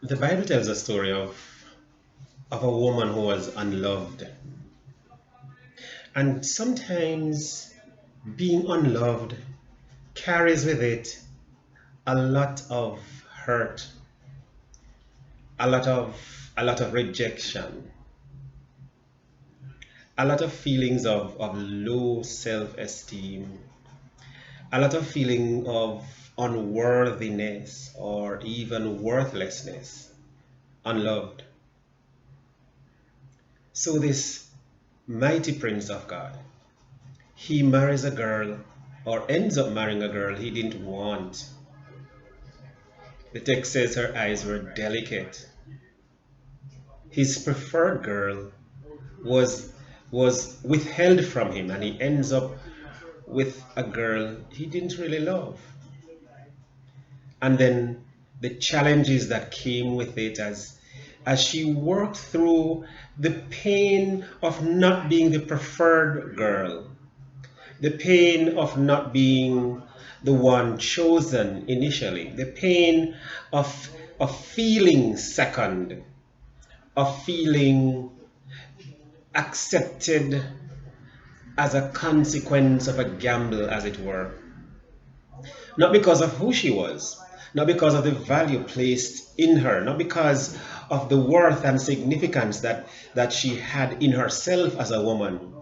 The Bible tells a story of a woman who was unloved. And sometimes being unloved carries with it a lot of hurt, a lot of rejection, a lot of feelings of low self-esteem, a lot of feeling of unworthiness or even worthlessness, unloved. So this mighty prince of God, he marries a girl or ends up marrying a girl he didn't want. The text says her eyes were delicate. His preferred girl was was withheld from him, and he ends up with a girl he didn't really love. And then the challenges that came with it as she worked through the pain of not being the preferred girl, the pain of not being the one chosen initially, the pain of feeling second, of feeling accepted as a consequence of a gamble, as it were. Not because of who she was, not because of the value placed in her, not because of the worth and significance that she had in herself as a woman.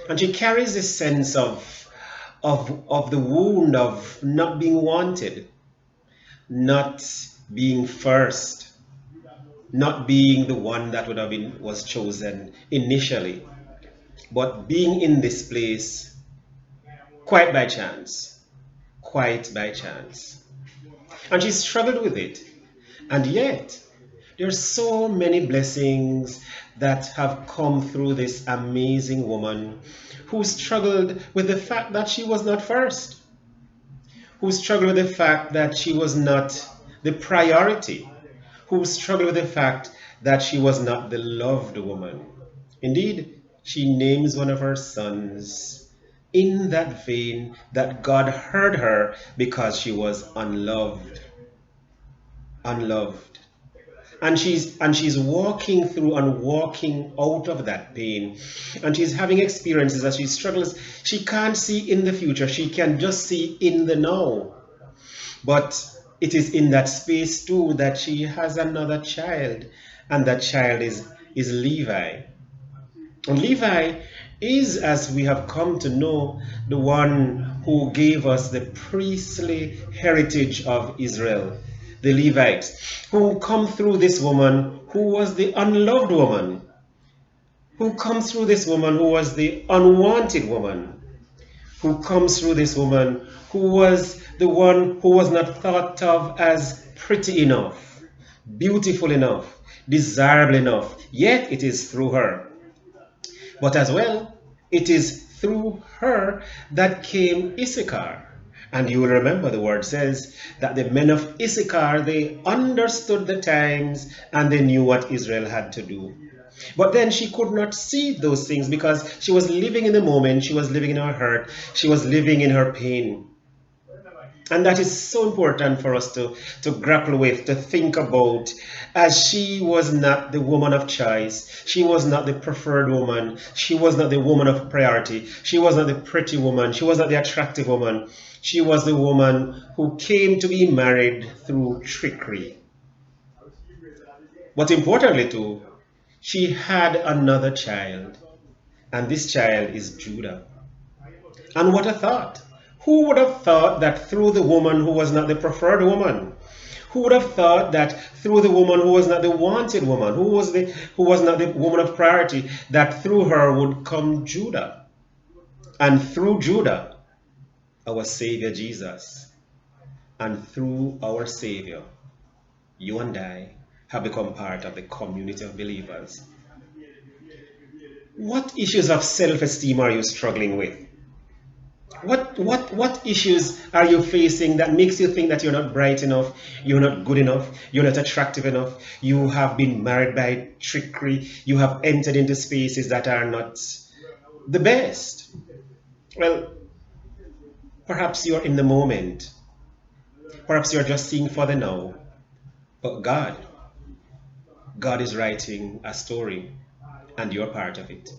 And she carries this sense of the wound of not being wanted, not being first, not being the one that would have been was chosen initially, but being in this place quite by chance, quite by chance. And she struggled with it. And yet, there's so many blessings that have come through this amazing woman who struggled with the fact that she was not first, who struggled with the fact that she was not the priority, who struggled with the fact that she was not the loved woman. Indeed, she names one of her sons in that vein that God heard her because she was unloved, unloved. And she's walking through and walking out of that pain, and she's having experiences as she struggles. She can't see in the future, she can just see in the now. But it is in that space too that she has another child, and that child is Levi. And Levi is, as we have come to know, the one who gave us the priestly heritage of Israel, the Levites, who come through this woman who was the unloved woman, who comes through this woman who was the unwanted woman, who comes through this woman who was the one who was not thought of as pretty enough, beautiful enough, desirable enough. Yet it is through her. But as well, it is through her that came Issachar. And you will remember the word says that the men of Issachar, they understood the times and they knew what Israel had to do. But then she could not see those things because she was living in the moment, she was living in her hurt, she was living in her pain. And that is so important for us to grapple with, to think about, as she was not the woman of choice. She was not the preferred woman. She was not the woman of priority. She was not the pretty woman. She was not the attractive woman. She was the woman who came to be married through trickery. But importantly too, she had another child, and this child is Judah. And what a thought! Who would have thought that through the woman who was not the preferred woman? Who would have thought that through the woman who was not the wanted woman, who was not the woman of priority, that through her would come Judah? And through Judah, our Savior Jesus. And through our Savior, you and I have become part of the community of believers. What issues of self-esteem are you struggling with? What issues are you facing that makes you think that you're not bright enough, you're not good enough, you're not attractive enough, you have been married by trickery, you have entered into spaces that are not the best? Well, perhaps you're in the moment. Perhaps you're just seeing for the now. But God is writing a story, and you're part of it.